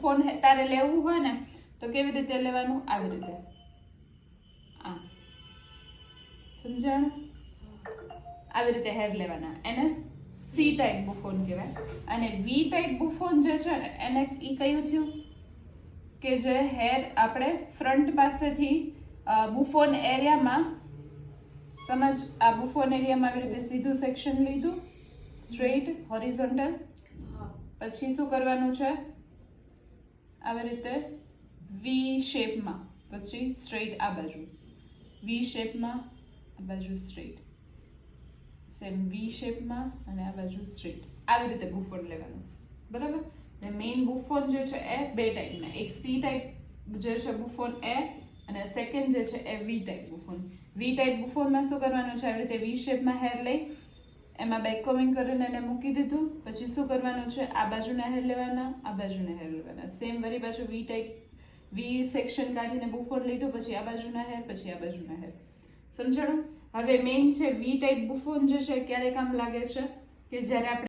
બુફોન તારે લેવું હોય ને તો કેવી રીતે લેવાનું, આવી રીતે, આમ, સમજાણું? આવી રીતે હેર લેવાના, એને સી ટાઈપ બુફોન કહેવાય. અને વી ટાઈપ બુફોન જે છે ને એને ઈ કયું થયું કે જે હેર આપણે ફ્રન્ટ પાસેથી બુફોન એરિયામાં, સમજ, આ બુફોન એરિયામાં આવી રીતે સીધું સેક્શન લીધું, સ્ટ્રેટ હોરિઝોન્ટલ, પછી શું કરવાનું છે, આવી રીતે વી શેપમાં, પછી સ્ટ્રેટ આ બાજુ, વી શેપમાં, આ બાજુ સ્ટ્રેટ, સેમ વી શેપમાં અને આ બાજુ સ્ટ્રેટ, આવી રીતે બુફોન લેવાનું, બરાબર? ને મેઇન બુફોન જે છે એ બે ટાઈપના, એક સી ટાઈપ જે છે બુફોન એ, અને સેકન્ડ જે છે એ વી ટાઈપ બુફોન. વી ટાઈપ બુફોનમાં શું કરવાનું છે, આવી રીતે વી શેપમાં હેર લઈ એમાં બેક કોમિંગ કરીને એને મૂકી દીધું, પછી શું કરવાનું છે, આ બાજુના હેર લેવાના, આ બાજુના હેર લેવાના, સેમ વળી પાછું વી ટાઈપ વી સેક્શન કાઢીને બુફોન લીધું, પછી આ બાજુના હેર, પછી આ બાજુના હેર, સમજાણું? હવે મેઇન છે વી ટાઈપ બુફોન જે છે ક્યારે કામ લાગે છે કે જ્યારે આપણે